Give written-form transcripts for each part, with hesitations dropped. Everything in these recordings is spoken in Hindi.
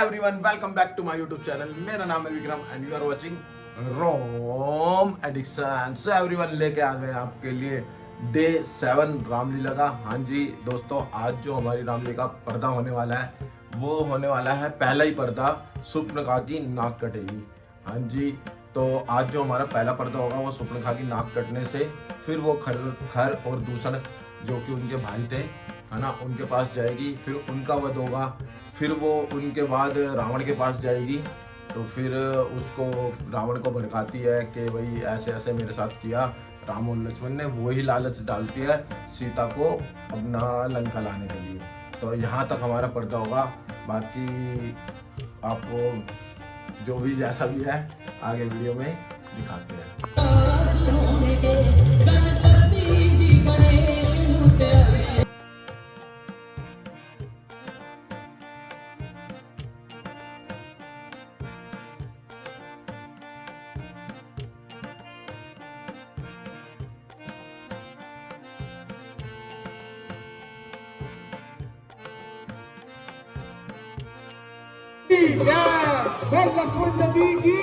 Everyone, welcome back to my YouTube channel. मेरा नाम है Vikram and you are watching roam addiction. So everyone, लेके आ गए आपके लिए डे 7 रामलीला का। हाँ जी दोस्तों, आज जो हमारी रामलीला का पर्दा होने वाला है वो होने वाला है पहला ही पर्दा, सुपर्णखा की नाक कटेगी। हाँ जी, तो आज जो हमारा पहला पर्दा होगा वो सुपर्णखा की नाक कटने से फिर वो खर और दूसर जो कि उनके भाई थे है ना, उनके पास जाएगी, फिर उनका वध होगा, फिर वो उनके बाद रावण के पास जाएगी। तो फिर उसको रावण को भड़काती है कि भाई ऐसे ऐसे मेरे साथ किया राम और लक्ष्मण ने, वही लालच डालती है सीता को अपना लंका लाने के लिए। तो यहाँ तक हमारा पर्दा होगा, बाकी आपको जो भी जैसा भी है आगे वीडियो में दिखाते हैं। लक्ष्मण नदी की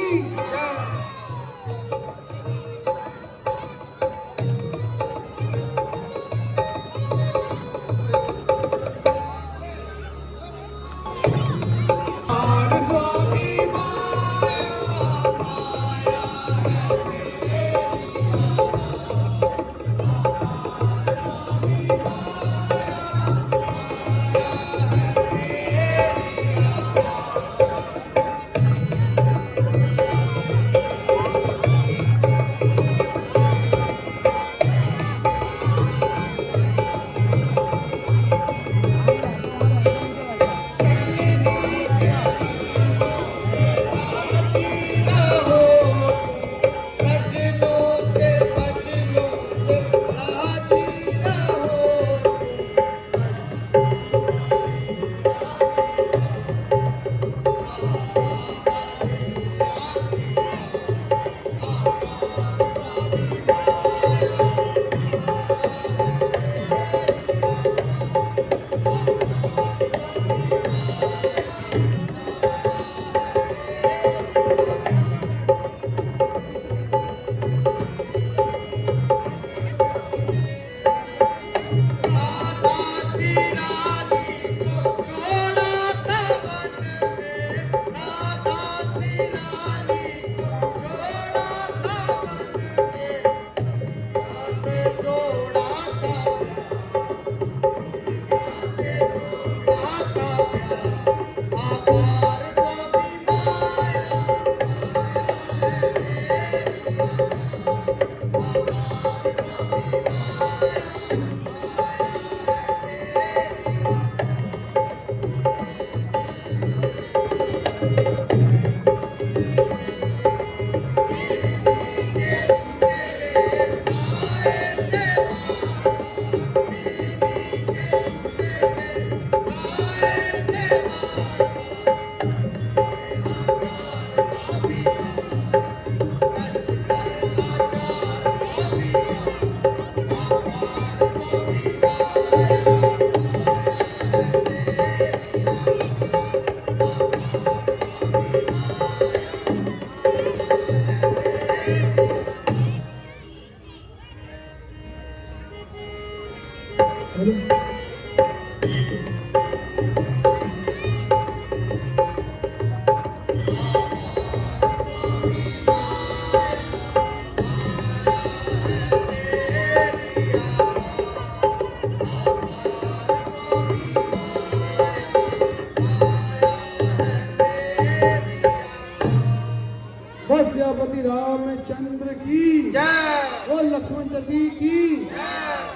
वत्स्यापति रामचंद्र की जय और लक्ष्मण जी की जय।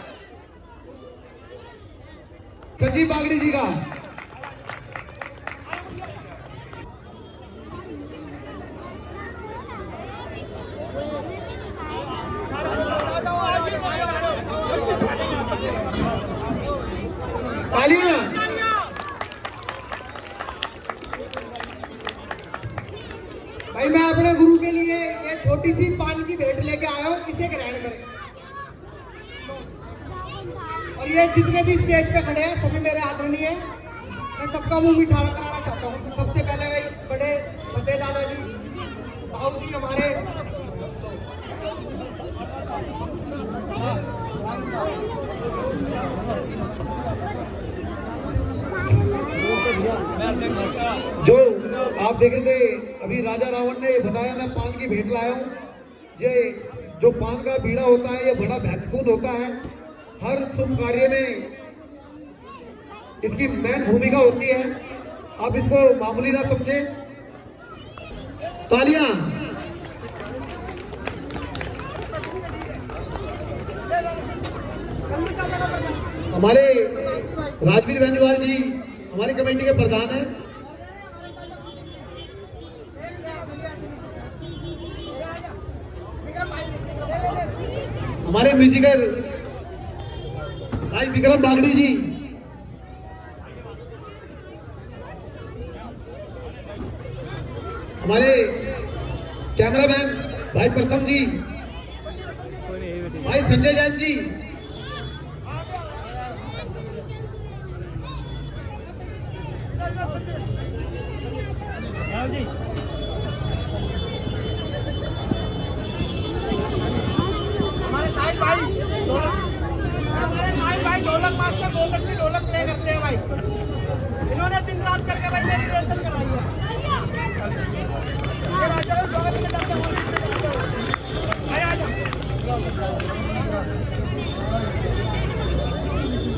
सजी बागड़ी जी का तालियां। भाई मैं अपने गुरु के लिए ये छोटी सी पान की भेंट लेके आया हूँ, इसे ग्रहण करें। और ये जितने भी स्टेज पे खड़े हैं सभी मेरे आदरणीय मैं सबका मुंह मीठा कराना चाहता हूँ। सबसे पहले भाई बड़े फतेह दादाजी, बाबू जी हमारे, जो आप देख रहे थे अभी राजा रावण ने बताया, मैं पान की भेंट लाया हूँ। ये जो पान का बीड़ा होता है ये बड़ा महत्वपूर्ण होता है। हर शुभ कार्य में इसकी मेन भूमिका होती है। आप इसको मामूली ना समझे। तालियां। हमारे राजवीर बेनीवाल जी हमारी कमेटी के प्रधान हैं। हमारे म्यूजिकर भाई विक्रम बागड़ी जी, हमारे कैमरामैन भाई प्रथम जी, भाई संजय जैन जी, हमारे साहिल भाई ढोलक मास्टर बहुत अच्छी ढोलक प्ले करते हैं भाई। इन्होंने दिन रात करके भाई मेरी रिहर्सल कराई है।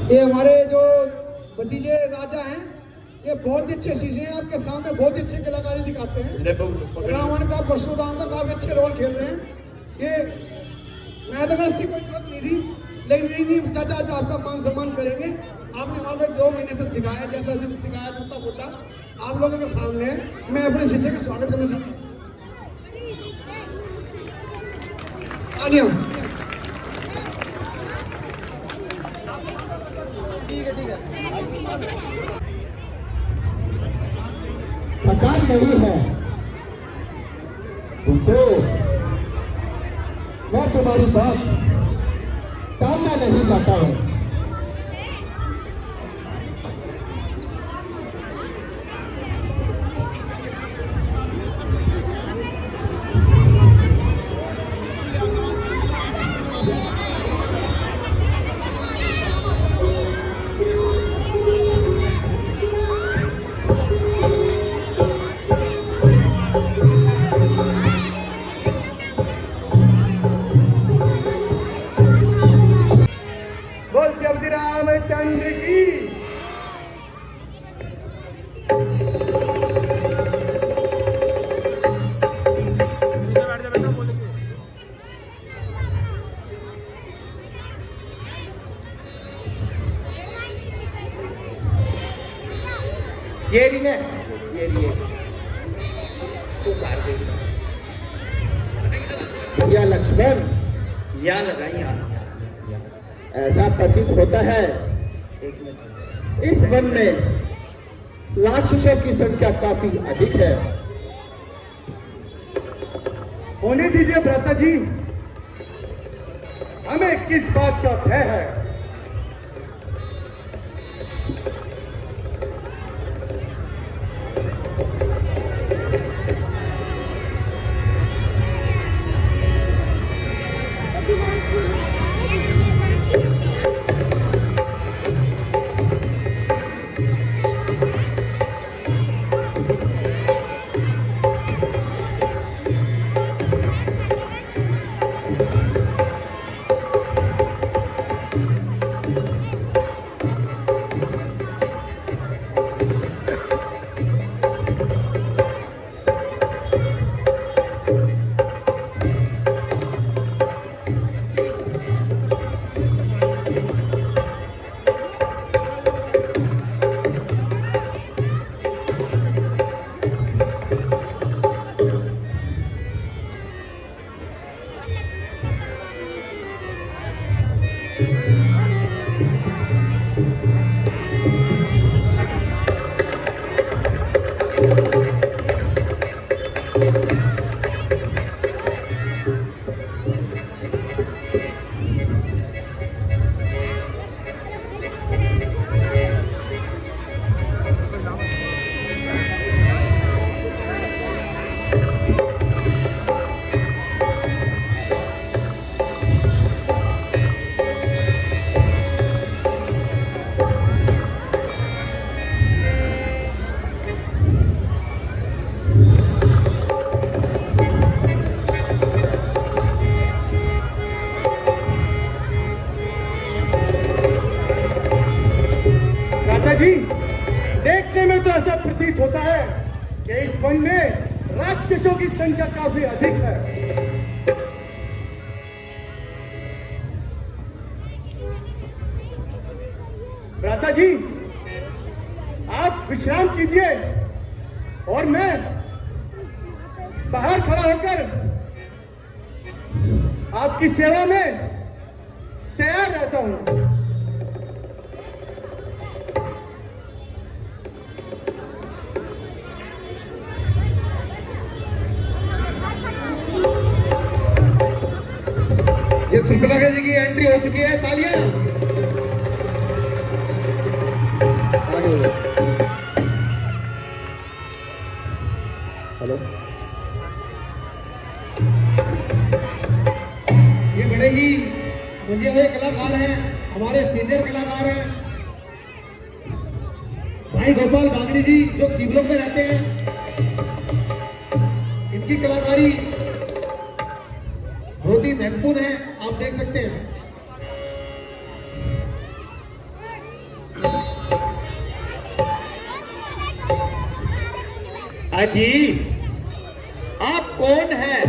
ये हमारे जो भतीजे राजा हैं, ये बहुत ही अच्छे शीशे हैं, आपके सामने बहुत ही अच्छी कलाकारी दिखाते हैं। रावण का, परशुराम का काफी अच्छे रोल खेल रहे हैं। ये मैं तो इसकी कोई जरूरत नहीं थी, लेकिन नहीं चाचा आज आपका मान सम्मान करेंगे। आपने हमारे 2 महीने से सिखाया, जैसा सिखाया टूटा फूटा आप लोगों के सामने मैं अपने शिष्य का स्वागत करना चाहता हूँ। ठीक है थकान नहीं है तुमको, मैं तुम्हारी बात टालना नहीं चाहता हूँ। रामचंद्र की। ये नहीं है, ये तो कर दे या लक्ष्मण, या लगाई ऐसा प्रतीत होता है इस वन में राक्षसों की संख्या काफी अधिक है। होने दीजिए भ्राता जी, हमें किस बात का भय है? कि इस वन में राक्षसों की संख्या काफी अधिक है। भ्राता जी, आप विश्राम कीजिए और मैं बाहर खड़ा होकर आपकी सेवा में तैयार रहता हूं। ये सुपरलागा जी की एंट्री हो चुकी है, तालियां। हेलो, ये बड़े ही मुझे हुए कलाकार हैं, हमारे सीनियर कलाकार हैं भाई गोपाल बागड़ी जी, जो शिवलोक में रहते हैं। इनकी कलाकारी बहुत ही महत्वपूर्ण है, आप देख सकते हैं। अजी, आप कौन हैं?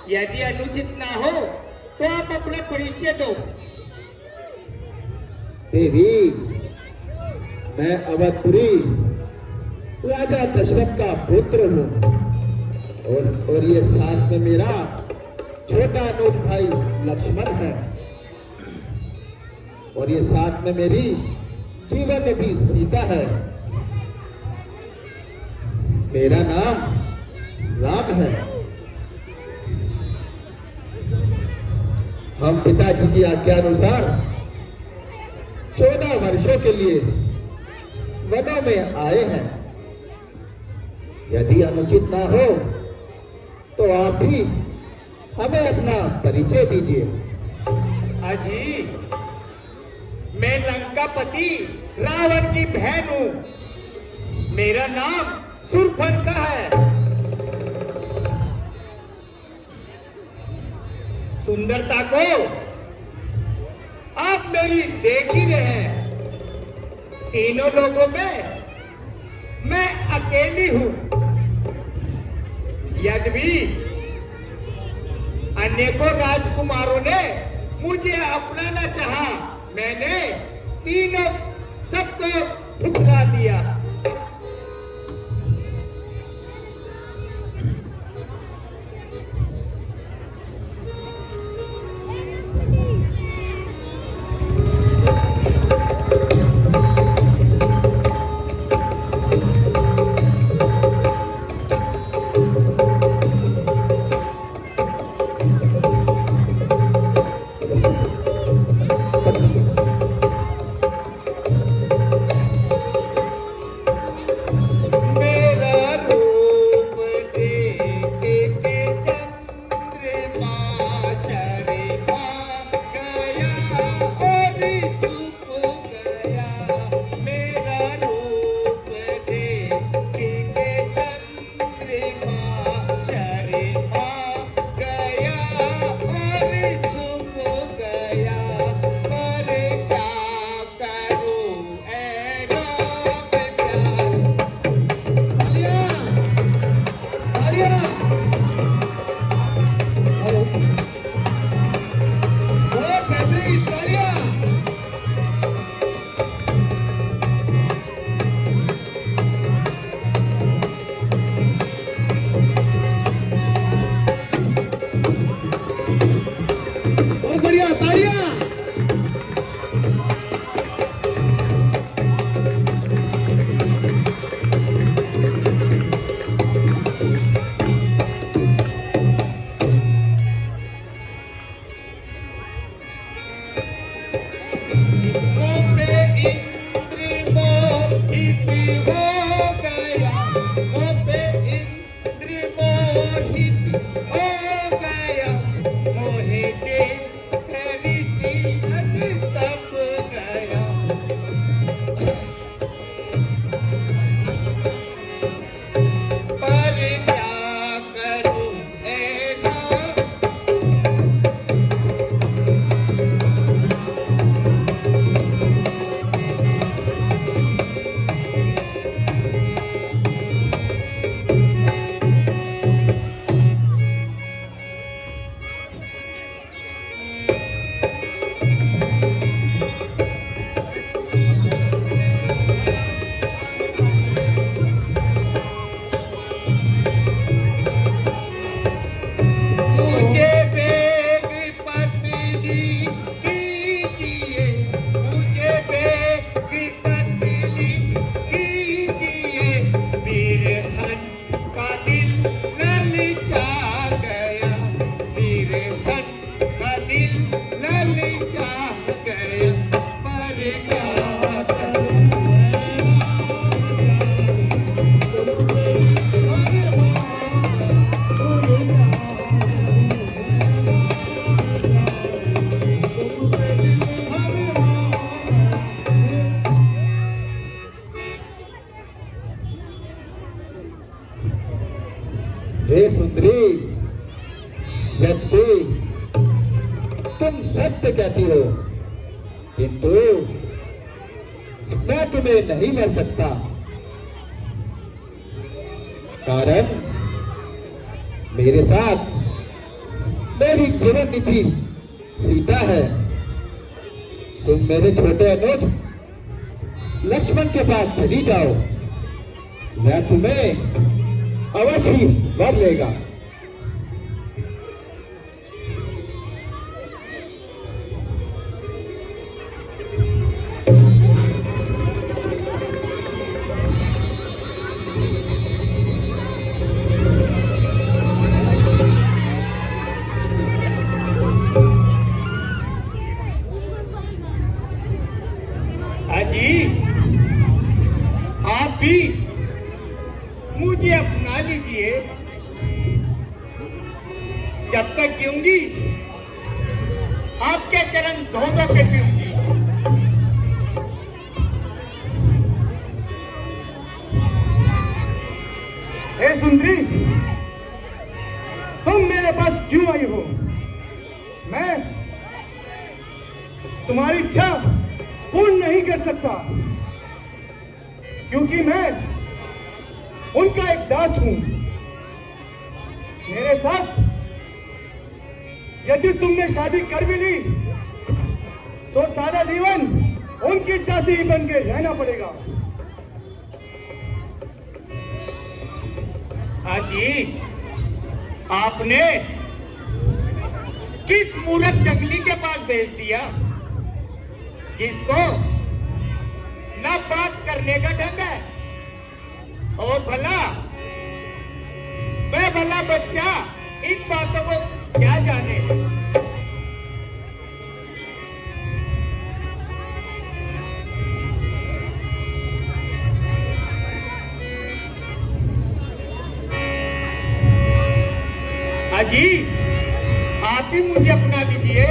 यदि अनुचित ना हो तो आप अपना परिचय दो। देवी, मैं अवधपुरी राजा दशरथ का पुत्र हूँ और ये साथ में मेरा छोटा नोट भाई लक्ष्मण है और ये साथ में मेरी जीवन में भी सीता है। मेरा नाम राम है। हम पिताजी की आज्ञा अनुसार 14 वर्षों के लिए वनों में आए हैं। यदि अनुचित ना हो तो आप भी हमें अपना परिचय दीजिए। अजी, मैं लंकापति रावण की बहन हूँ। मेरा नाम शूर्पणखा है। सुंदरता को आप मेरी देख ही रहे हैं। तीनों लोगों में मैं अकेली हूँ। यद्यपि अनेकों राजकुमारों ने मुझे अपनाना चाहा, मैंने तीनों सबको ठुकरा दिया। तालियां। व्यक्ति तुम सत्य कहती हो, किंतु मैं तुम्हें नहीं मर सकता। कारण मेरे साथ मेरी जीवन निधि सीता है। तुम मेरे छोटे अनुज लक्ष्मण के पास चली जाओ, वह तुम्हें अवश्य ही वर लेगा। अजी, आप भी मुझे अपना लीजिए। जब तक जीऊंगी आपके चरण धो धो के पीऊंगी। हे सुंदरी, तुम मेरे पास क्यों आई हो? मैं तुम्हारी इच्छा पूर्ण नहीं कर सकता, क्योंकि मैं उनका एक दास हूं। मेरे साथ यदि तुमने शादी कर भी ली तो सारा जीवन उनकी दासी ही बन के रहना पड़ेगा। अजी, आपने किस मूर्ख जंगली के पास भेज दिया, जिसको ना बात करने का ढंग है और भला वह भला बच्चा इन बातों को क्या जाने। अजी, आप ही मुझे अपना दीजिए।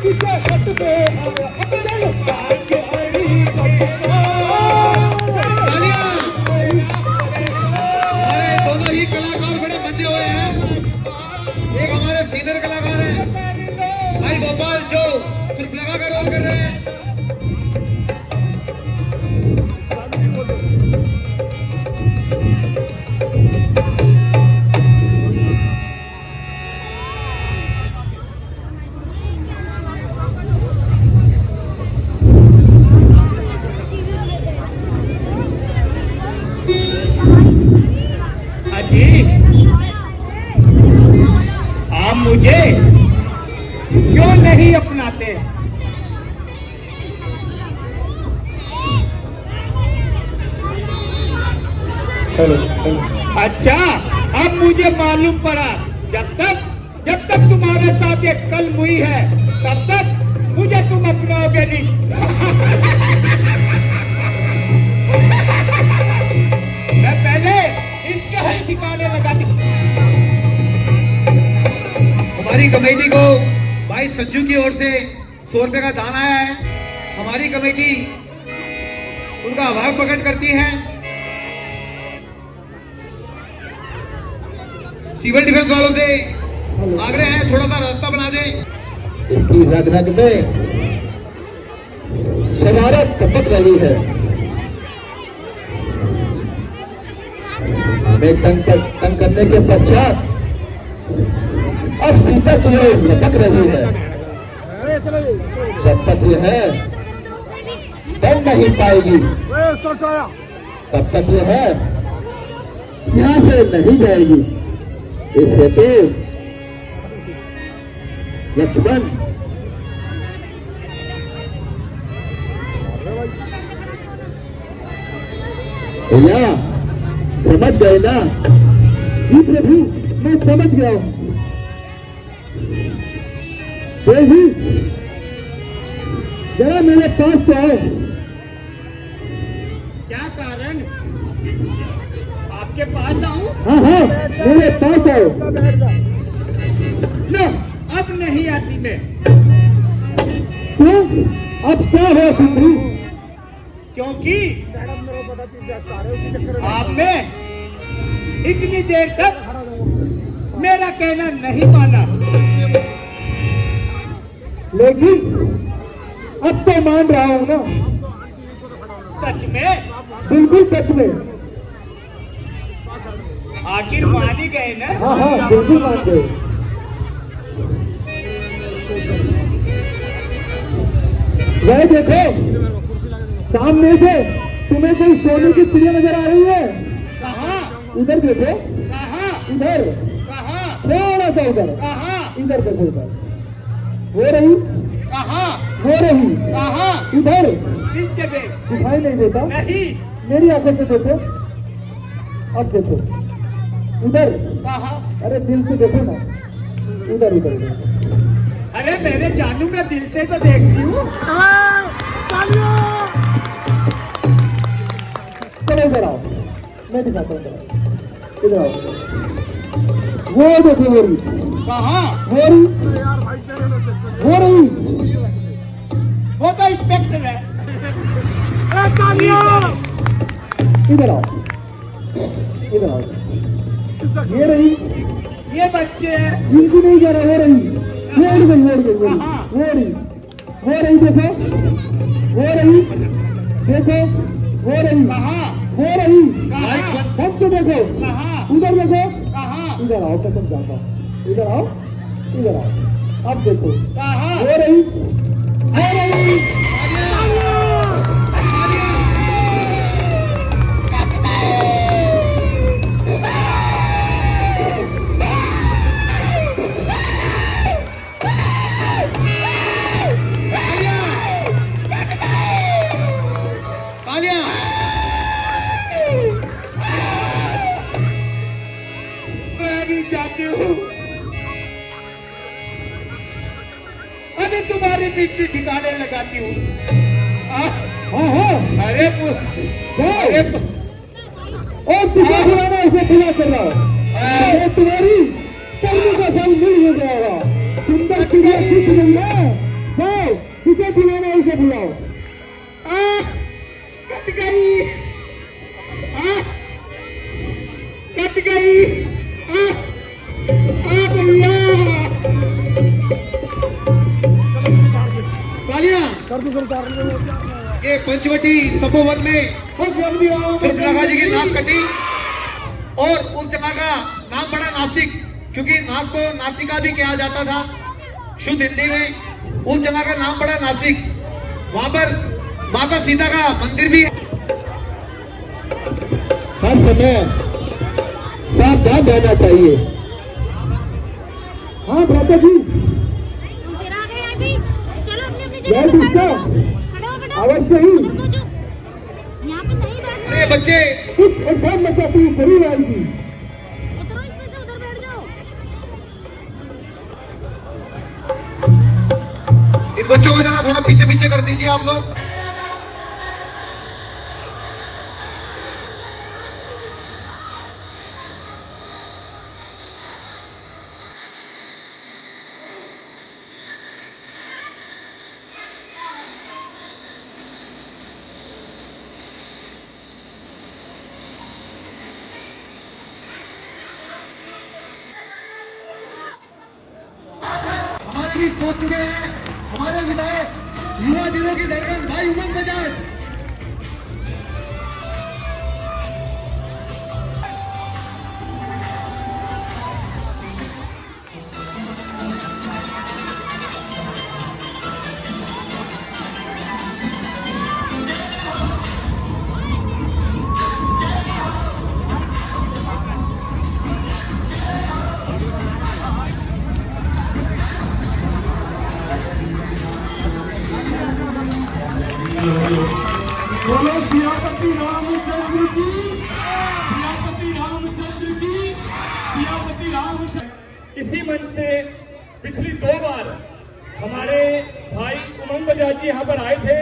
पीछे हट पे अच्छा, अब मुझे मालूम पड़ा, जब तक तुम्हारे साथ ये कल मुई है, तब तक मुझे तुम अपनाओगे नहीं। मैं पहले इसके ही ठिकाने लगा दी। हमारी कमेटी को भाई संजू की ओर से 100 रुपए का दान आया है। हमारी कमेटी उनका आभार प्रकट करती है। सिविल डिफेंस वालों से आग्रह है, थोड़ा सा रास्ता बना दें। इसकी रग रग में शरारत टपक रही है। हमें तंग करने के पश्चात अब सीता तुझे लटक रही है। जब तक यह है बन नहीं पाएगी, तब तक यह है यहाँ से नहीं जाएगी। इस हेतु लक्ष्मण भैया समझ गए ना? जी प्रभु, मैं समझ गया हूं। देवी जरा मेरे पास तो आओ। क्या कारण? आपके पास आऊं? हाँ हाँ, मेरे पास आओ। लो, अब नहीं आती मैं। क्यों? अब क्या हो सिंधु? क्योंकि आपने इतनी देर तक मेरा कहना नहीं माना। लेकिन अब तो मान रहा हूं ना। सच में? बिल्कुल सच में। आखिर मान ही गए ना? हाँ हाँ, बिल्कुल मान गए। वह देखो, सामने से तुम्हें कोई सोने की चिड़िया नजर आ रही है। कहाँ? इधर देखो। कहाँ? इधर, कहाँ? थोड़ा सा इधर। कहाँ? इधर देखो, इधर हो रही, कहाँ? हो रही। कहाँ? इधर इस जगह? दिखाई नहीं देता? नहीं। मेरी आंखों से देखो। अब देखो उधर। कहाँ? अरे दिल से देखो ना, उधर उधर उधर। अरे मेरे जानू, मैं दिल से तो देखती हूँ। चलो इधर आओ, मैं दिखाता हूँ। इधर आओ, वो देखो हो रही, कहाँ? हो रही, हो रही। वो तो इंस्पेक्टर है। इधर आओ, इधर आओ। ये रही, ये बच्चे हैं। इनकी नहीं जा रहा, हो रही, वो उड़ गई, हो रही, कहाँ? हो रही, हो रही। देखो, हो रही, देखो, हो रही, कहाँ? हो रही। कहाँ? हम तो देखो, कहाँ? उधर देखो। कहाँ? इधर आओ, कसम जाता हूँ। इधर आओ, इधर आओ। अब देखो, कहाँ? हो रही, हो रही। मैं भी जाती हूँ। अरे तुम्हारी मिट्टी ठिकाने लगाती हूँ। हाँ हाँ, अरे और तुम्हें खिलाना ऐसे खिला कर रहा हो। ये तुम्हारी करने का फल नहीं हो जाएगा। सुंदर चिड़िया सीख रही है, जाओ इसे खिलाना ऐसे खिलाओ। कट गई, कट गई। भैया, तालियां। ये पंचवटी तपोवन में कृष्णा जी की नाक कटी और उस जगह का नाम पड़ा नासिक, क्योंकि नाक को नासिका भी कहा जाता था शुद्ध हिंदी में। उस जगह का नाम पड़ा नासिक। वहां पर माता सीता का मंदिर भी है। हर समय सावधान रहना चाहिए। हाँ भ्राता जी, फिर आ गए अभी। चलो अपनी अपनी जय जगह दुर्गा। खड़े हो बेटा। अवश्य ही। यहाँ पे नहीं बैठना। अरे ये बच्चे कुछ उठान मचाती हुई जरूर आएगी। उतरो इसमें से, उधर बैठ जाओ। इन बच्चों को जरा थोड़ा पीछे पीछे कर दीजिए आप लोग। हमारे बीच पहुंच चुके हैं हमारे विधायक युवा दिनों की धड़कन भाई उमंग बजाज। बोलो सियापति रामचंद्र की, सियापति रामचंद्र की, सियापति रामचंद्र। इसी मंच से पिछली 2 बार हमारे भाई उमंग बजाज जी यहाँ पर आए थे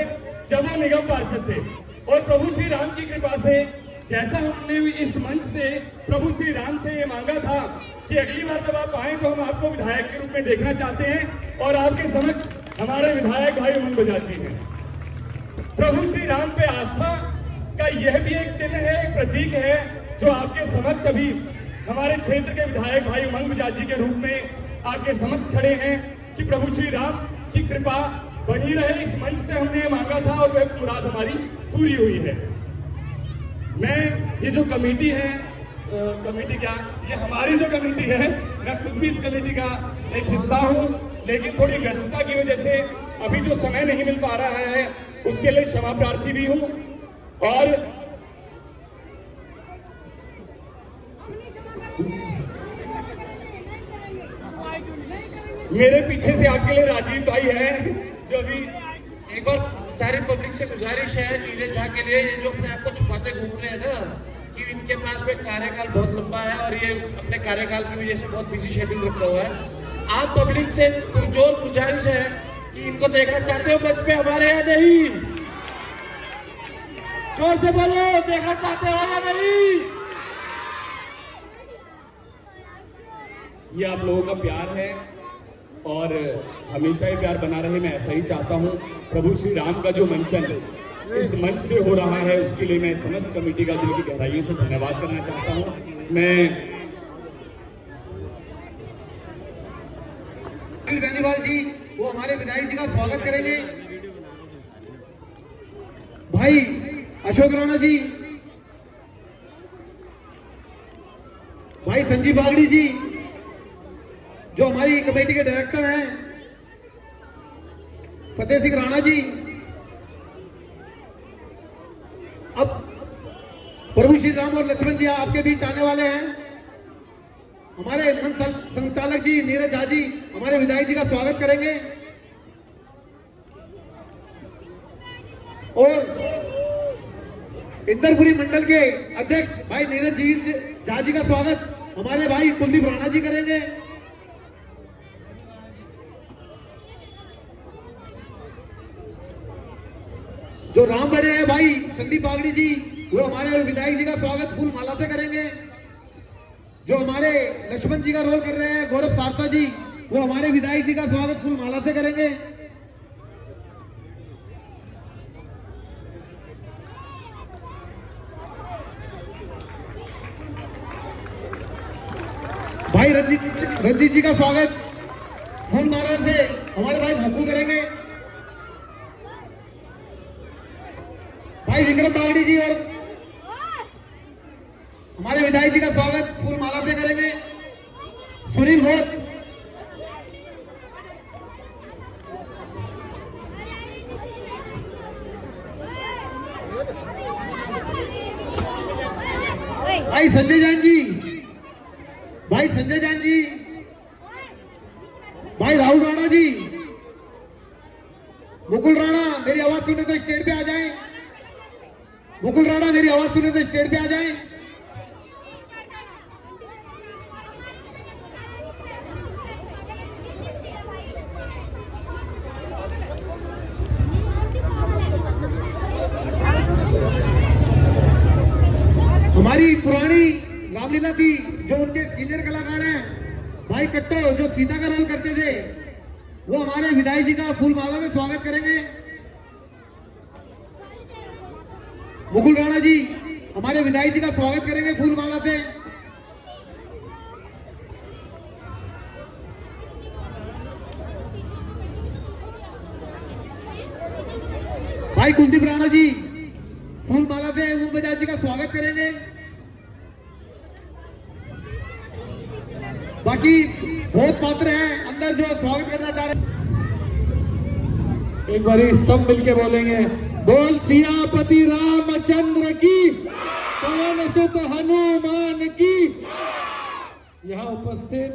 जब वो निगम पार्षद थे, और प्रभु श्री राम की कृपा से जैसा हमने इस मंच से प्रभु श्री राम से ये मांगा था कि अगली बार जब आप आए तो हम आपको विधायक के रूप में देखना चाहते हैं, और आपके समक्ष हमारे विधायक भाई उमंग बजाज जी हैं। प्रभु श्री राम पे आस्था का यह भी एक चिन्ह है, एक प्रतीक है, जो आपके समक्ष अभी हमारे क्षेत्र के विधायक भाई उमंग बजाज जी के रूप में आपके समक्ष खड़े हैं कि प्रभु श्री राम की कृपा बनी रहे। इस मंच से हमने मांगा था और वह मुराद हमारी पूरी हुई है। मैं ये जो कमेटी है, कमेटी क्या, ये हमारी जो कमेटी है, मैं खुद भी इस कमेटी का एक हिस्सा हूँ, लेकिन थोड़ी व्यस्तता की वजह से अभी जो समय नहीं मिल पा रहा है उसके लिए क्षमा प्रार्थी भी हूँ। और मेरे पीछे से आपके लिए राजीव भाई है, जो अभी एक बार सारी पब्लिक से गुजारिश है नीरज झा के लिए, ये जो अपने आप को छुपाते घूम रहे हैं ना, कि इनके पास में कार्यकाल बहुत लंबा है और ये अपने कार्यकाल की वजह से बहुत बिजी शेड्यूल रखा हुआ है। आप पब्लिक से पुरजोर गुजारिश है कि इनको देखना चाहते हो मंच पे हमारे या नहीं? जोर से बोलो, देखना चाहते हो या नहीं? ये आप लोगों का प्यार है और हमेशा ही प्यार बना रहे, मैं ऐसा ही चाहता हूँ। प्रभु श्री राम का जो मंचन इस मंच से हो रहा है उसके लिए मैं समस्त कमेटी का दिल की गहराइयों से धन्यवाद करना चाहता हूँ। मैं बेनीवाल जी वो हमारे विधायक जी का स्वागत करेंगे। भाई अशोक राणा जी, भाई संजीव बागड़ी जी जो हमारी कमेटी के डायरेक्टर हैं, फतेह सिंह राणा जी। अब प्रभु श्री राम और लक्ष्मण जी आपके बीच आने वाले हैं। हमारे मंच संचालक जी नीरज झा जी हमारे विधायक जी का स्वागत करेंगे और इंदरपुरी मंडल के अध्यक्ष भाई नीरज जी झा जी का स्वागत हमारे भाई कुलदीप राणा जी करेंगे। जो राम बड़े हैं भाई संदीप बागड़ी जी वो हमारे विधायक जी का स्वागत फूल माला से करेंगे। जो हमारे लक्ष्मण जी का रोल कर रहे हैं गौरव सारसा जी वो हमारे विधायक जी का स्वागत फूल माला से करेंगे। भाई रंजीत जी का स्वागत फूल माला से हमारे भाई भक्कू करेंगे। भाई विक्रम बागड़ी जी और हमारे विधायक जी का स्वागत फूल माला से करेंगे। सुनील भोज, भाई संजय जैन जी, भाई संजय जैन जी, भाई राहुल राणा जी, मुकुल राणा मेरी आवाज सुने तो स्टेज पे आ जाएं। मुकुल राणा मेरी आवाज सुने तो स्टेज पे आ जाएं। हमारी पुरानी रामलीला की जो उनके सीनियर कलाकार हैं भाई कट्टो, जो सीता का रोल करते थे, वो हमारे विधायक जी का फूल माला में स्वागत करेंगे। मुकुल राणा जी हमारे विधायक जी का स्वागत करेंगे फूल माला से। भाई कुलदीप राणा जी फूल माला से ओम बजाज जी का स्वागत करेंगे। बाकी बहुत पात्र हैं अंदर जो स्वागत करना चाह रहे हैं। एक बारी सब मिलके बोलेंगे, बोल सियापति रामचंद्र की, पवन सुत हनुमान की। यहाँ उपस्थित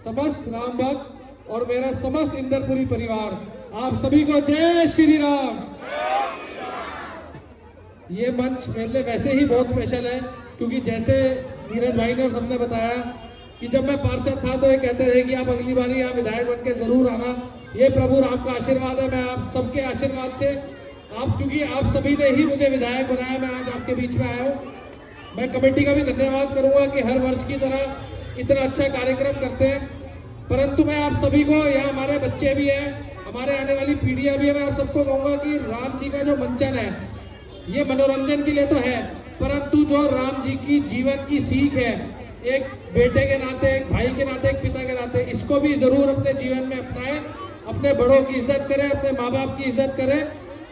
समस्त राम भक्त और मेरा समस्त इंद्रपुरी परिवार, आप सभी को जय श्री राम। ये मंच मेरे लिए वैसे ही बहुत स्पेशल है, क्योंकि जैसे नीरज भाई ने और सबने बताया कि जब मैं पार्षद था तो ये कहते थे कि आप अगली बार यहाँ विधायक बन के जरूर आना। ये प्रभु राम का आशीर्वाद है, मैं आप सबके आशीर्वाद से, क्योंकि आप सभी ने ही मुझे विधायक बनाया, मैं आज आपके बीच में आया हूँ। मैं कमेटी का भी धन्यवाद करूंगा कि हर वर्ष की तरह इतना अच्छा कार्यक्रम करते हैं। परंतु मैं आप सभी को, यहाँ हमारे बच्चे भी हैं, हमारे आने वाली पीढ़ियां भी है, मैं आप सबको कहूंगा कि राम जी का जो मंचन है ये मनोरंजन के लिए तो है, परंतु जो राम जी की जीवन की सीख है, एक बेटे के नाते, एक भाई के नाते, एक पिता के नाते, इसको भी जरूर अपने जीवन में अपनाएं। अपने बड़ों की इज्जत करें, अपने माँ बाप की इज्जत करें,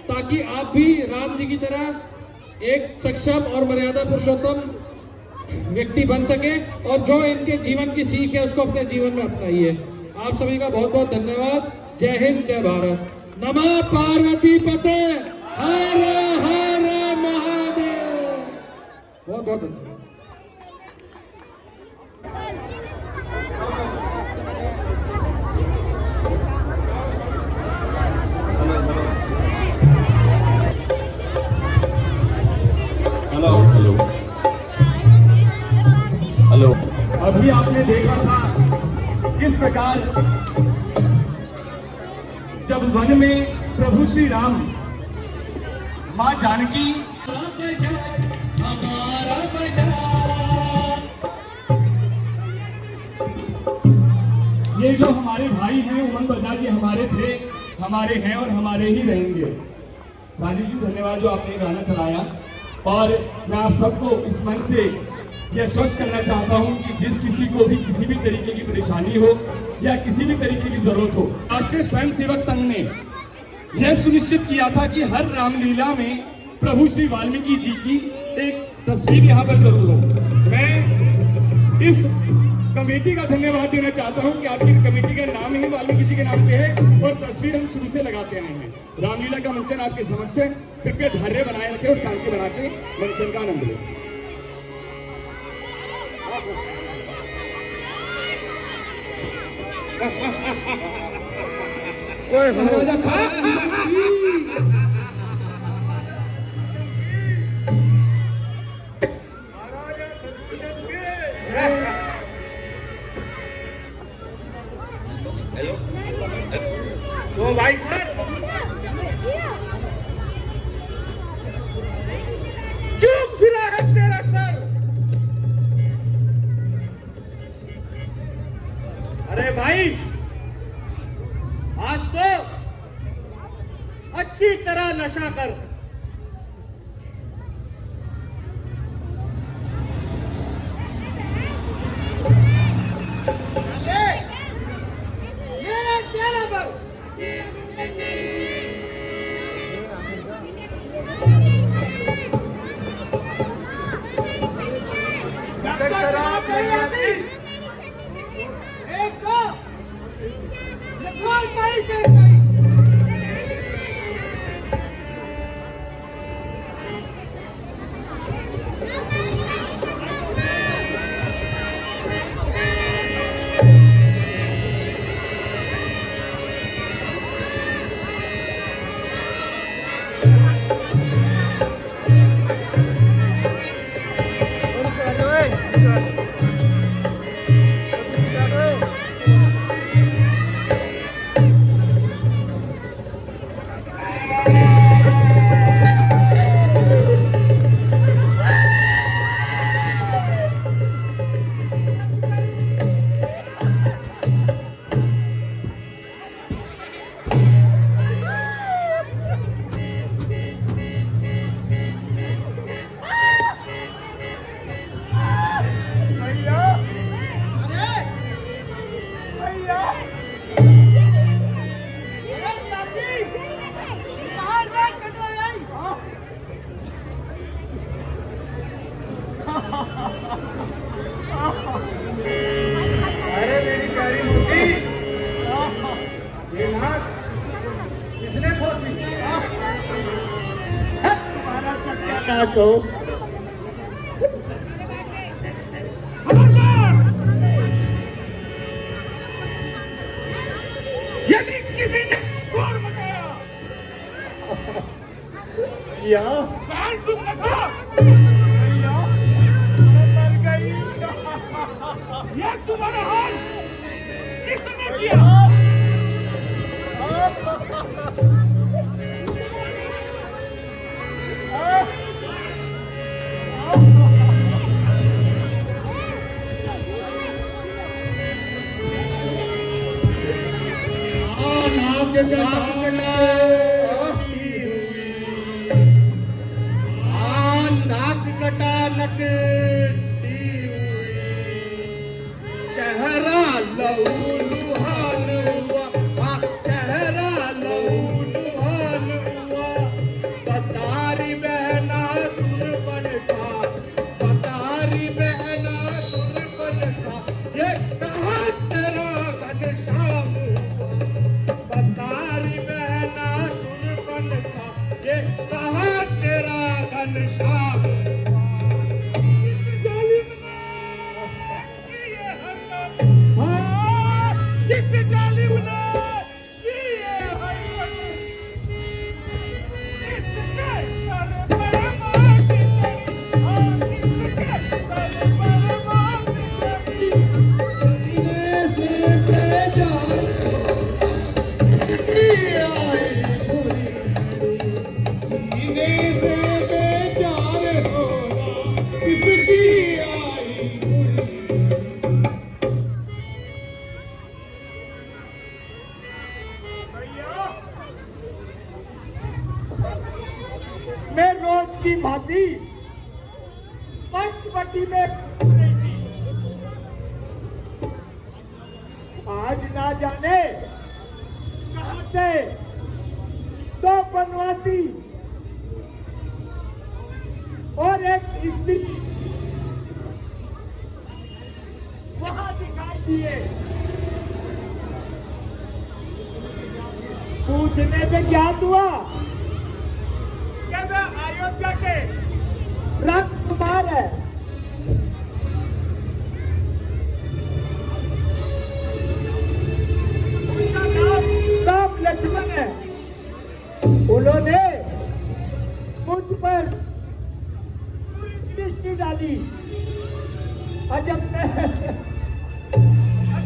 ताकि आप भी राम जी की तरह एक सक्षम और मर्यादा पुरुषोत्तम व्यक्ति बन सके, और जो इनके जीवन की सीख है उसको अपने जीवन में अपनाइए। आप सभी का बहुत बहुत धन्यवाद। जय हिंद, जय भारत। नमः पार्वती पते हर हर महादेव। बहुत बहुत धन्यवाद। Hello hello hello. अभी आपने देखा था किस प्रकार जब वन में प्रभु श्री राम, मां जानकी, ये जो हमारे भाई हैं उमंग बजाज जी हमारे थे, हमारे हैं और हमारे ही रहेंगे। राजीव जी धन्यवाद जो आपने गाना चलाया, और मैं आप सबको इस मंच से यह स्पष्ट करना चाहता हूं कि जिस किसी को भी किसी भी तरीके की परेशानी हो या किसी भी तरीके की जरूरत हो, राष्ट्रीय स्वयंसेवक संघ ने यह सुनिश्चित किया था कि हर रामलीला में प्रभु श्री वाल्मीकि जी की एक तस्वीर यहाँ पर जरूर हो। मैं इस कमेटी का धन्यवाद देना चाहता हूं कि आपकी कमेटी का नाम ही वाल्मीकि जी के नाम पे है और तस्वीर हम शुरू से लगाते आए हैं। रामलीला का मंचन आपके समक्ष है, कृपया धैर्य बनाए रखें और शांति बना के मंचन का आनंद लें। तो भाई चुप फिरा है तेरा सर। अरे भाई आज तो अच्छी तरह नशा कर। मेरे चेहरे पर शराब नहीं आती, एक को नहीं से अरे मेरी प्यारी मोती, ये नाक किसने खोसी? तुम्हारा सत्यानाश हो। यदि किसी ने शोर मचाया या कान सुन रखा, मर गई। यह तुम्हारा हाल किसने किया? नाक कटा नकटी चेहरा लहू लुहान हुआ, चेहरा लहू लुहान हुआ। बतारी बहना सुर बनता, बतारी बहना सुर बनता, ये कहाँ तेरा घनश्याम हुआ। बतारी बहना सुर बनता, ये कहाँ तेरा घनश्याम हुआ। जिस जालिम ने की ये हरकत, इसके सर पर मार चढ़ी, और इसके सर पर मार चढ़ी। सीने से बेजान आई बुरी, सीने से बेजान होना किसकी आई बुरी। मैं रोज की भांति पंचवटी में रही थी। आज ना जाने कहां से दो बनवासी और एक स्त्री वहां दिखाई दिए। पूछने पे ज्ञात हुआ कि वे अयोध्या के राजकुमार है। उनका नाम लक्ष्मण है। उन्होंने मुझ पर दृष्टि डाली।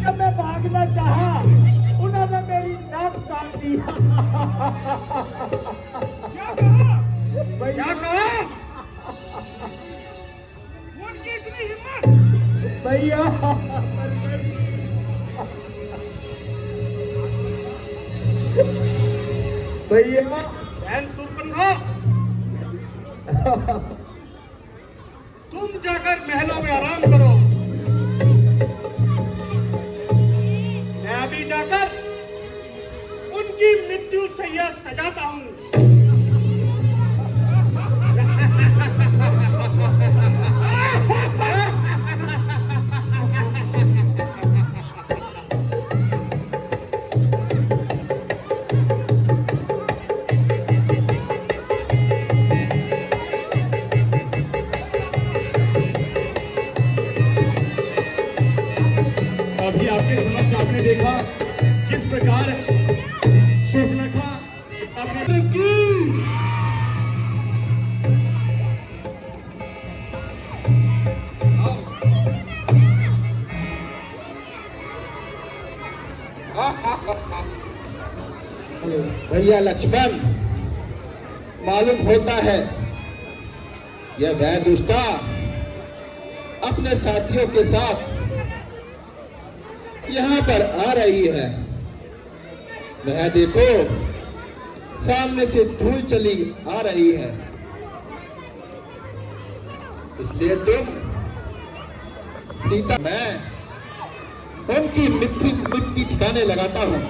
जब मैं भागना चाहा, उन्होंने मेरी नाक काट दी। क्या कहा? उनकी इतनी हिम्मत! भैया भैया बहन सुरपन्ना, तुम जाकर महलों में आराम करो। मैं अभी जाकर उनकी मृत्यु सैया सजाता हूँ। अभी आपके समक्ष आपने देखा किस प्रकार शूर्पणखा अपने भैया लक्ष्मण, मालूम होता है यह वह दुष्टा अपने साथियों के साथ यहाँ पर आ रही है। वह देखो, सामने से धूल चली आ रही है। इसलिए तुम सीता, मैं उनकी मिट्टी ठिकाने लगाता हूँ।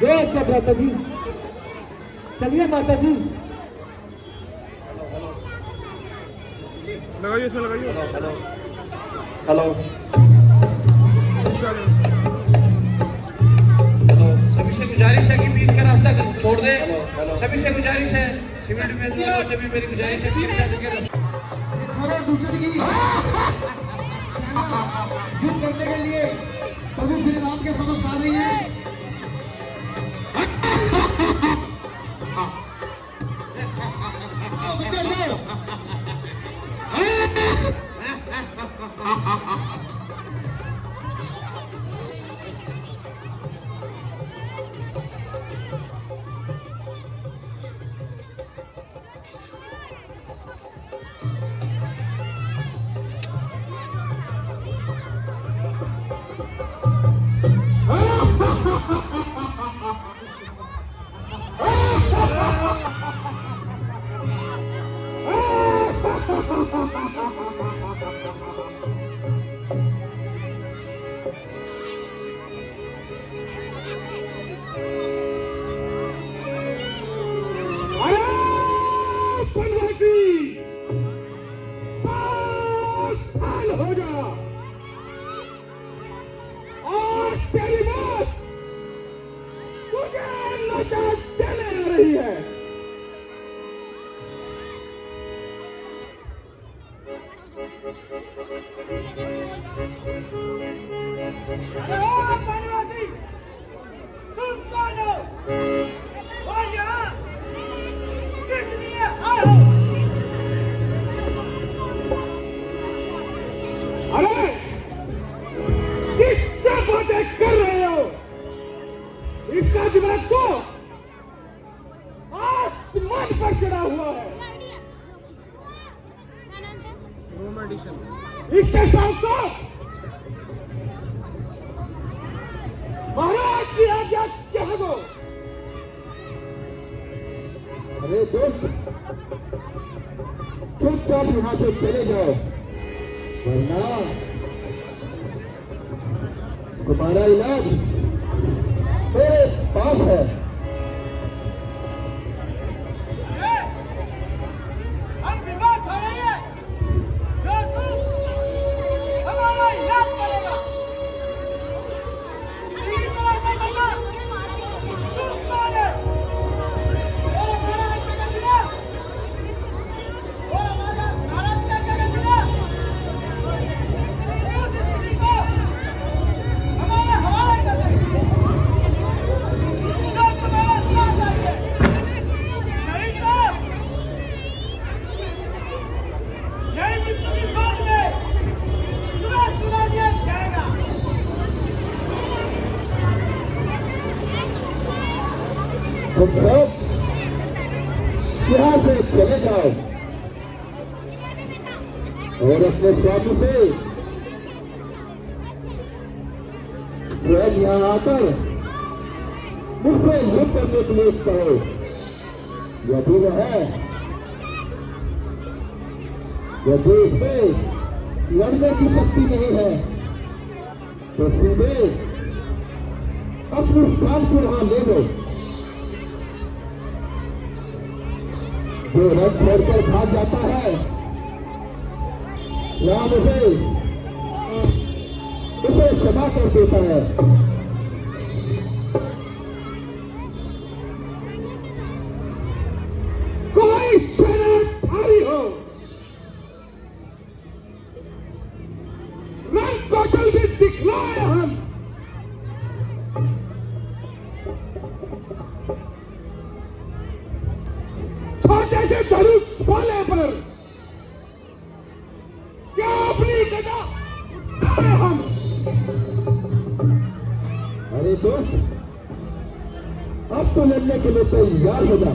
माता जी, चलिए माता जी। लगाइए इसमें लगाइए। हेलो सभी से गुजारिश है कि बीच का रास्ता छोड़ दे। हेलो। सभी से गुजारिश है, सिविल डिफेंस वालों से भी मेरी गुजारिश है कि दूसरे की युद्ध करने के लिए प्रभु श्री राम के समक्ष आ रही है। हो जा और तेरी मौत तुझे नजात देने आ रही है। अरे किससे बातें कर रहे हो? इसका दिमाग तो आसमान पर चढ़ा हुआ है। इसके साथ साथ महाराज की आज्ञा कह दो। अरे दोस्त चुपचाप यहां से चले जाओ, वरना तुम्हारा इलाज मेरे पास है। तुम सब यहाँ से चले जाओ और अपने स्वामी से स्वयं यहाँ आकर मुझसे युद्ध करने के लिए कहो। यदि वह है, यदि इसमें लड़ने की शक्ति नहीं है तो सीधे अपने स्थान को वहां ले लो। जो रथ छोड़कर भाग जाता है राम उसे क्षमा कर देता है। कोई शराबधारी हो, रंग कौशल भी दिखलाए हम। छोटे से धनुष वाले पर क्या अपनी गदा उठाए हम। अरे दोस्त अब तो लड़ने के लिए तैयार हो जा।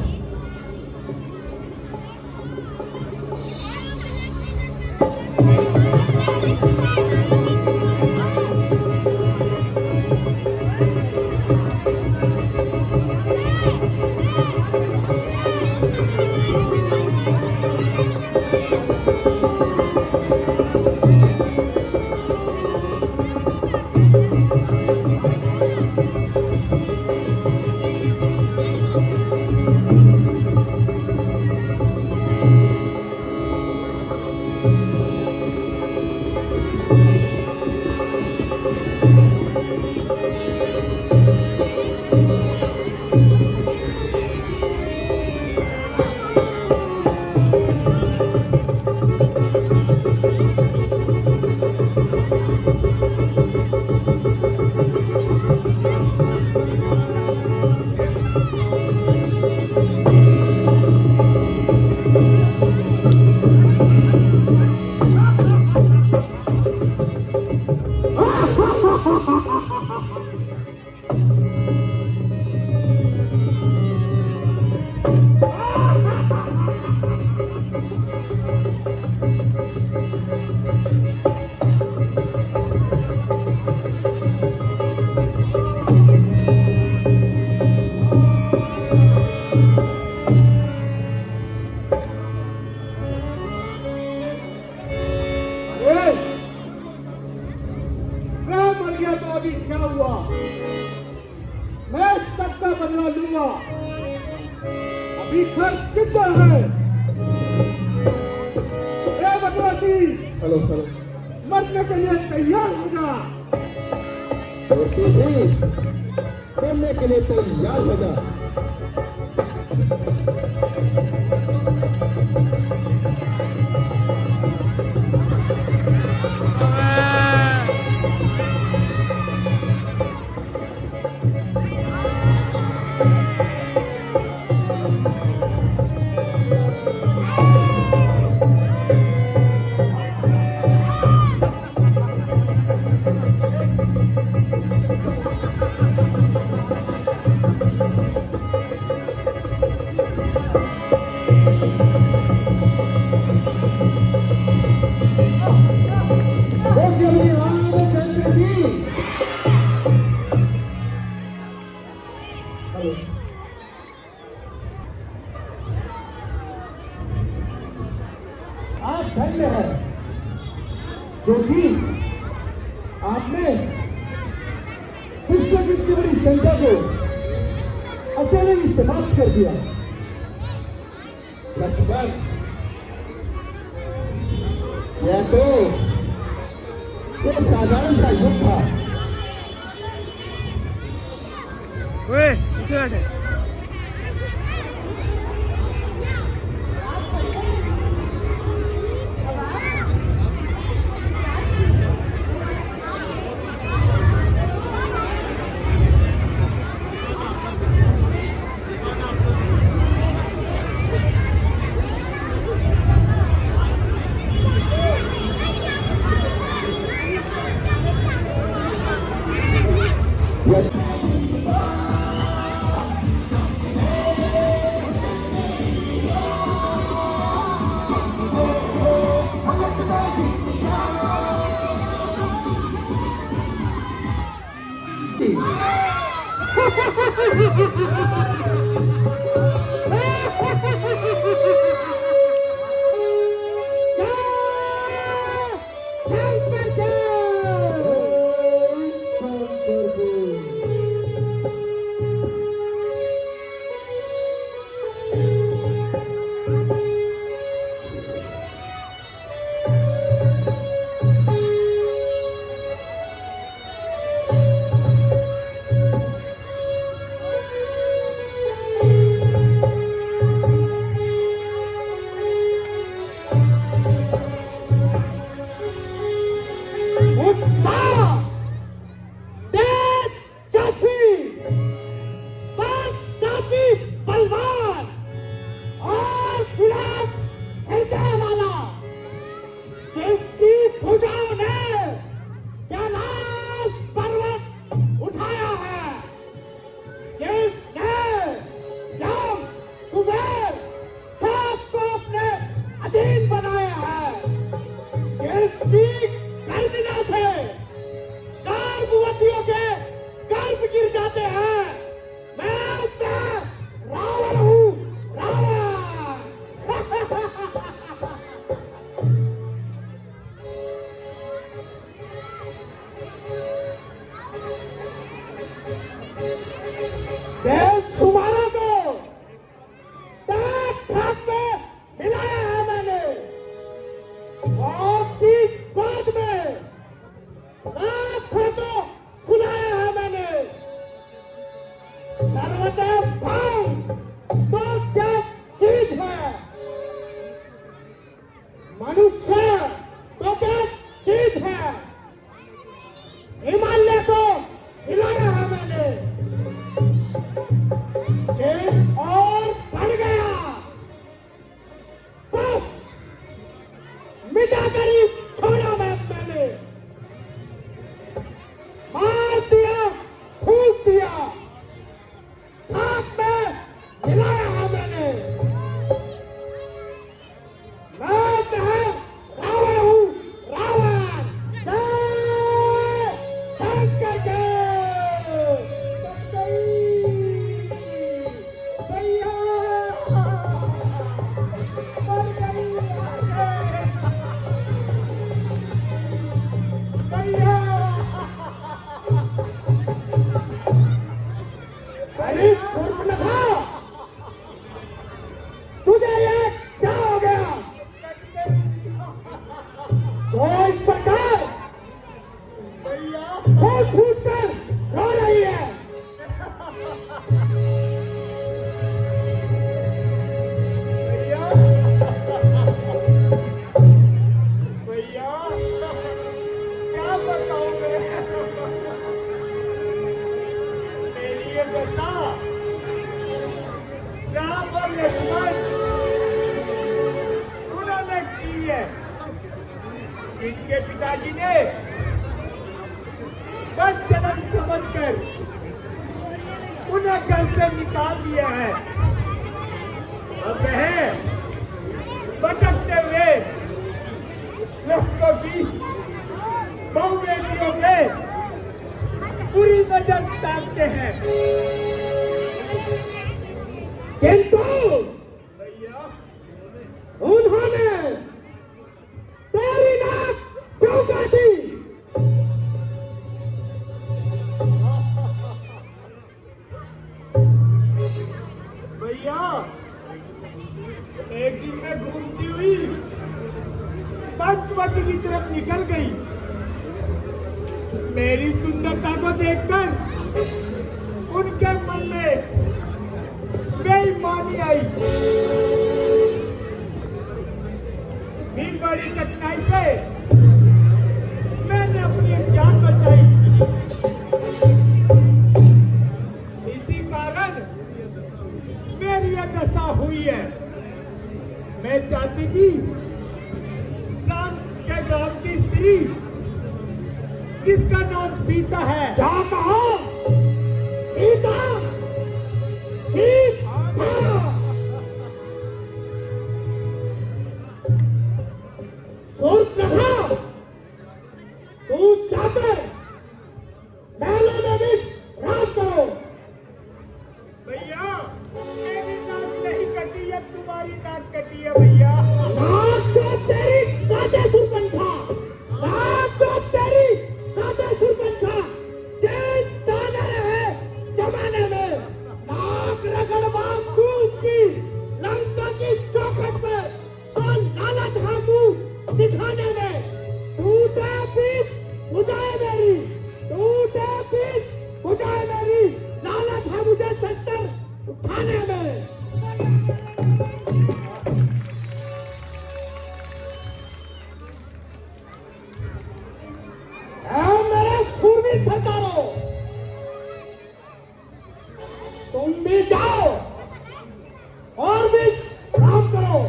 कि क्या हुआ, मैं सबका बदला लूंगा। अभी खर्च कितना है? ए बदमाशी, हेलो हेलो मरने के लिए तैयार हो जा। और तू भी मरने के लिए तैयार हो जा। आप धन्य है क्योंकि आपने विश्व की इतनी बड़ी जनता को अकेले ही समाप्त कर दिया। लक्ष्मण, यह तो एक साधारण सा युद्ध था। इनके पिताजी ने बस जन्म समझकर उन्हें घर से निकाल दिया है। अब वह भटकते हुए लोगों की बहु बेटियों पे पूरी नजर डालते हैं। किंतु भैया उन्होंने तेरी नाक क्यों काटी? भैया एक दिन मैं घूमती हुई पंचवटी की तरफ निकल गई। मेरी सुंदरता को देखकर उनके मन में बेईमानी आई। फिर बड़ी कठिनाई से मैंने अपनी जान बचाई। इसी कारण मेरी यह दशा हुई है। मैं चाहती थी ग्राम की स्त्री जिसका नाम सीता है। क्या कहा? सीता? सूर्पनखा, तू जाकर महलों में विष रात करो। भैया मेरी नाक नहीं कटी है, तुम्हारी नाक कटी है भैया। नाक जो तेरी काटे सूर्पनखा, नाक जो तेरी काटे सूर्पनखा, चैन ताने रहे जमाने में नाक रगड़वा तू उसकी लंका की चौखट पर तो लालच है मुंह दिखाने में। टूटे पीस बुझाए मेरी, टूटे पीस बुझाए मेरी, लालच है मुझे शस्त्र उठाने में। मेरे सूरवीर सरदारों, तुम भी जाओ और भी काम करो।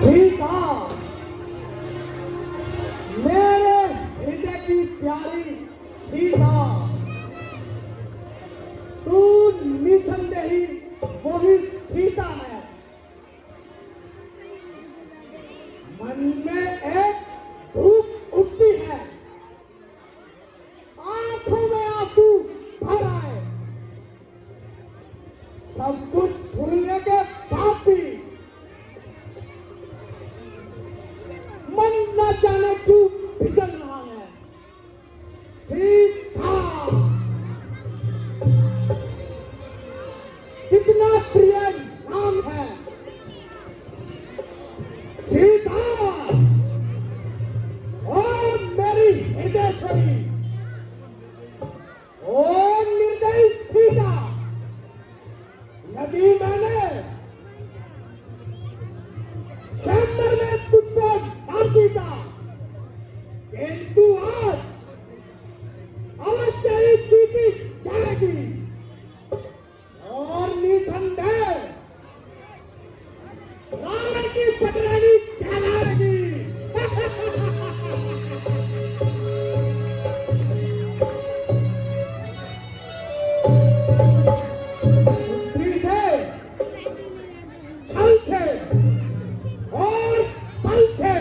सीता, मेरे हृदय की प्यारी सीता, तू निसंदेही वही सीता है। मन में एक भूख उठती है, आंखों में आंसू भर आए, सब कुछ भूलने के बाद भी मन न जाने क्यों बिचल रहा है। सीता, कितना प्रिय नाम है। सीता, ओ मेरी हृदयेश्वरी, ओ निर्दयी सीता, यदि मैंने स्वयंवर में तुझको मार जीता, किंतु आज अवश्य ही जीती जाएगी और निसंदेह रावण की पटरानी कहलाएगी। बुद्धि से, छल से और बल से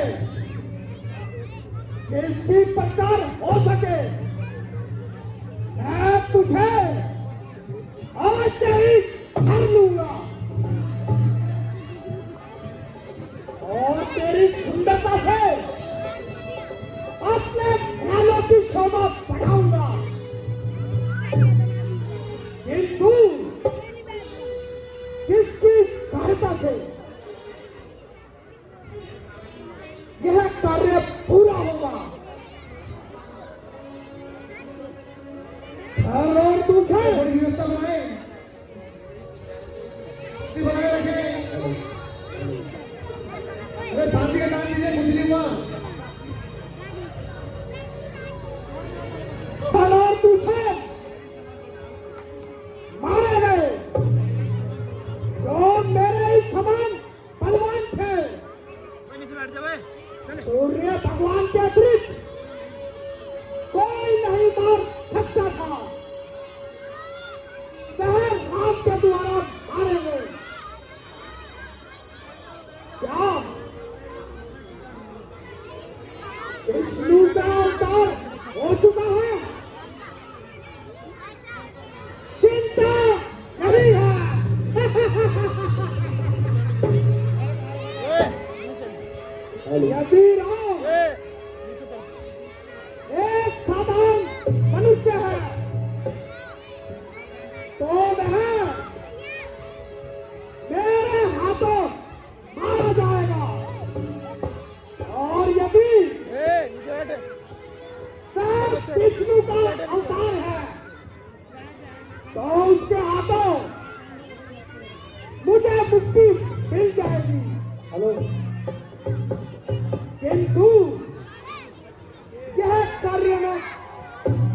जिस प्रकार हो सके मैं तुझे अवश्य ही हर लूंगा और तेरी सुंदरता से अपने प्राणों की शोभा बढ़ाऊंगा। किंतु किसकी सहायता से यह कार्य पूरा सूर्य भगवान के अतिरिक्त कोई नहीं मार सकता था, वह राम के द्वारा मारे गए। क्या विष्णु का अवतार हो चुका है? चिंता नहीं है। यदि राम एक साधारण मनुष्य है तो वह मेरे हाथों मारा जाएगा, और यदि वह विष्णु का अवतार है तो उसके हाथों मुझे मुक्ति मिल जाएगी। हेलो, किंतु यह कार्य मैं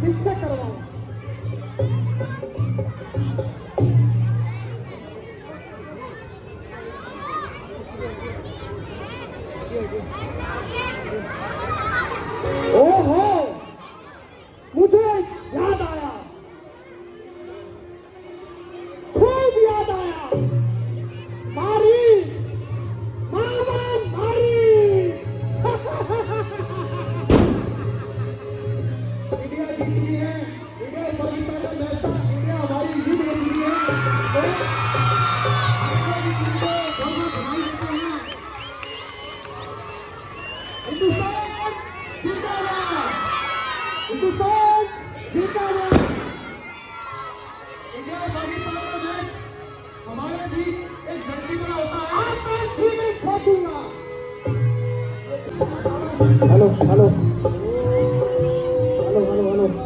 किससे करवाऊं? ओहो, मुझे याद आया, खूब याद आया। मारी, मामा मारी। इंडिया जीत गई है, इंडिया पाकिस्तान मैच था, इंडिया हमारी जीत गई है। हिंदुस्तान जिंदाबाद, हिंदुस्तान जिंदाबाद। इंडिया पाकिस्तान का मैच हमारे बीच एक धरती पर होता है। आप मैं सीधे खोदूंगा। Hello hello hello hello hello,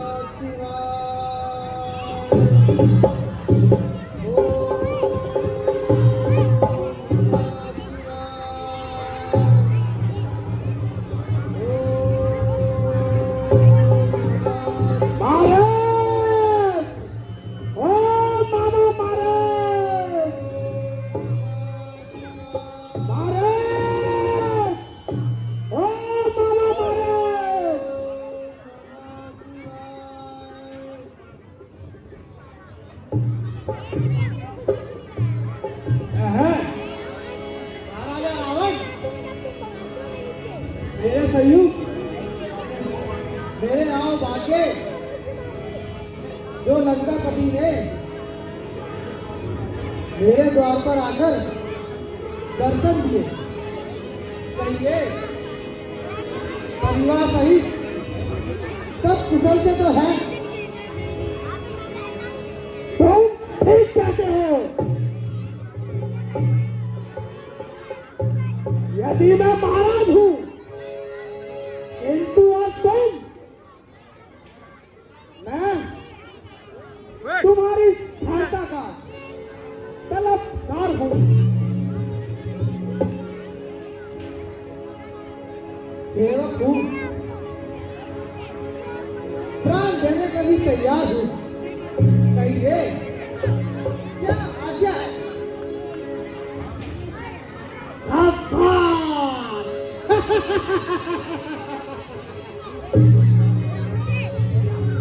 मेरे संयुक्त, मेरे आओ भाग्य, जो लंका पति ने मेरे द्वार पर आकर दर्शन दिए, कहिए परिवार सहित सब कुशल से तो है? तुम ठीक कहते हो। यदि मैं महाराज हूं, किंतु अब तुम, मैं तुम्हारी सहायता का तलबदार हूं। सेवक हूं, प्राण देने के लिए तैयार हूं। कहिए क्या आज्ञा है? शाबाश।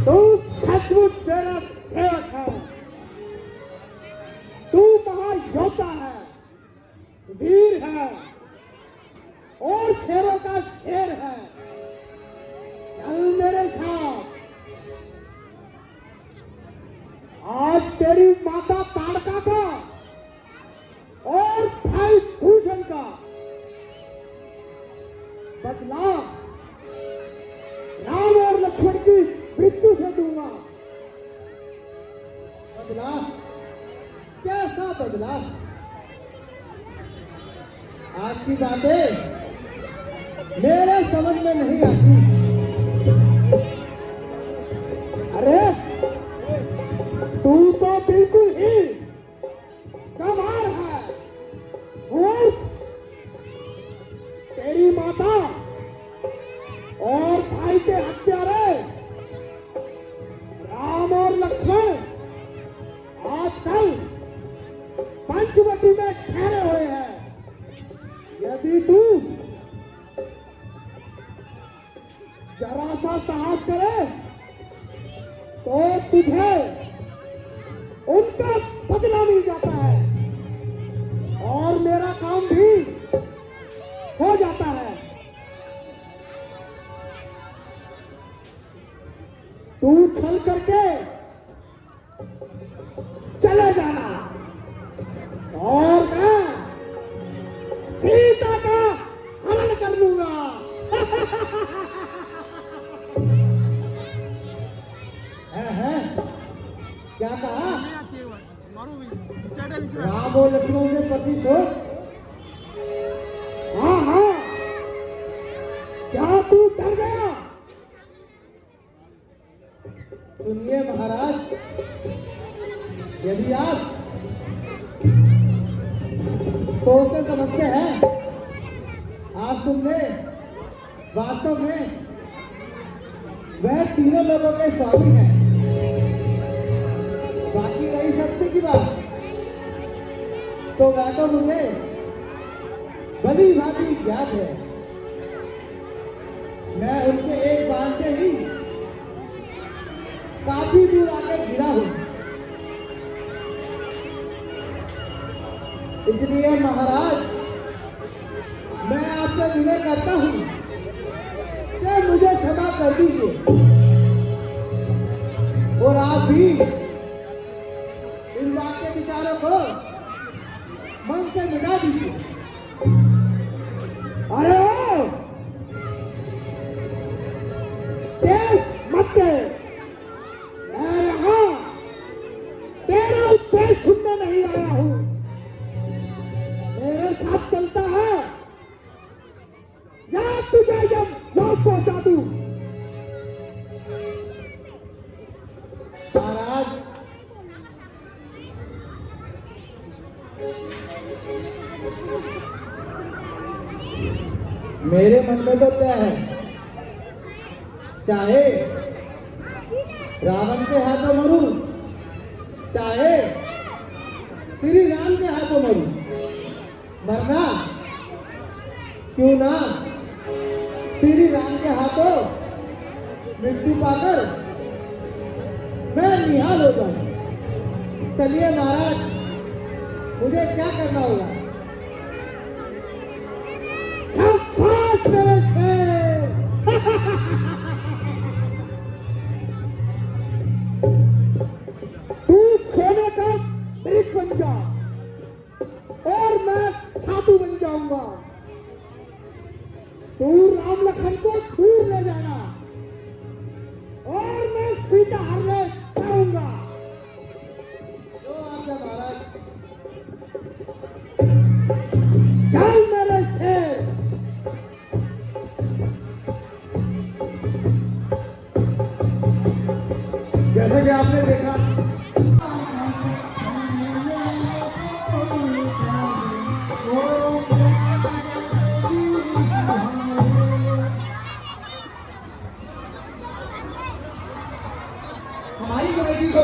तू सचमुच मेरा सेवक है, तू महायोद्धा है, वीर है और शेरों का शेर है। चल मेरे साथ। आज तेरी माता ताड़का का और भाई भूषण का बदला राम और लक्ष्मण की मृत्यु से दूंगा। बदला? कैसा बदला? आपकी बातें मेरे समझ में नहीं आती। अरे तू तो बिल्कुल ही कमाल है। और तेरी माता और भाई के हत्यारे राम और लक्ष्मण आजकल पंचवटी में ठहरे हुए हैं। यदि तू ऐसा साहस करे तो तुझे उनका बदला मिल जाता है और मेरा काम भी हो जाता है। तू चल करके चले जाना और मैं सीता का हरण कर लूंगा। है क्या कहा? राम और लक्ष्मण से प्रतीक हो? हाँ हाँ, क्या तू डर गया? सुनिए महाराज, यदि आप सोचते समझते हैं आज तुमने वास्तव में वह तीनों लोगों के स्वामी हैं, बाकी रही सत्य की बात तो वह तो मुझे भली भांति ज्ञात है। मैं उनके एक बार से ही काफी दूर आकर गिरा हूं, इसलिए महाराज मैं आपसे विनय करता हूं कि मुझे क्षमा कर दीजिए और आप भी इन वाक्य विचारों को मन से मिटा दीजिए। अरे ओ, देश मत के, मैं यहाँ तेरा उपदेश सुनने नहीं आया हूँ, मेरे साथ चलता है या तुझे जब लौट पहुंचा दूं। महाराज मेरे मन में तो क्या है, चाहे रावण के हाथों मरूं, चाहे श्री राम के हाथों मरूं, मरना क्यों ना श्री राम के हाथों मृत्यु पाकर मैं निहाल हो जाऊं। चलिए महाराज, मुझे क्या करना होगा? शाबाश मेरे शेर। तू सोने का वृक्ष बन जा और मैं साधु बन जाऊंगा। तू राम लखन को दूर ले जाना और मैं सीता हरने जाऊंगा। जो आज्ञा महाराज। चल मेरे शेर। जैसे कि आपने देखा हमारी कमेटी को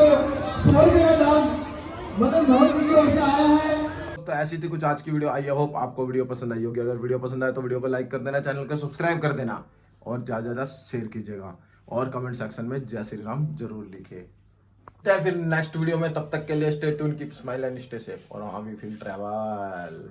मदन मोहन जी की ओर से आया है। तो ऐसी थी कुछ आज की वीडियो। आई होप आपको वीडियो पसंद आई होगी। अगर वीडियो पसंद आए तो वीडियो को लाइक कर देना, चैनल को सब्सक्राइब कर देना और ज़्यादा से ज़्यादा शेयर कीजिएगा और कमेंट सेक्शन में जय श्री राम जरूर लिखिए। फिर नेक्स्ट वीडियो में, तब तक के लिए stay tune, keep smile and stay safe और हाँ वी फील ट्रैवल।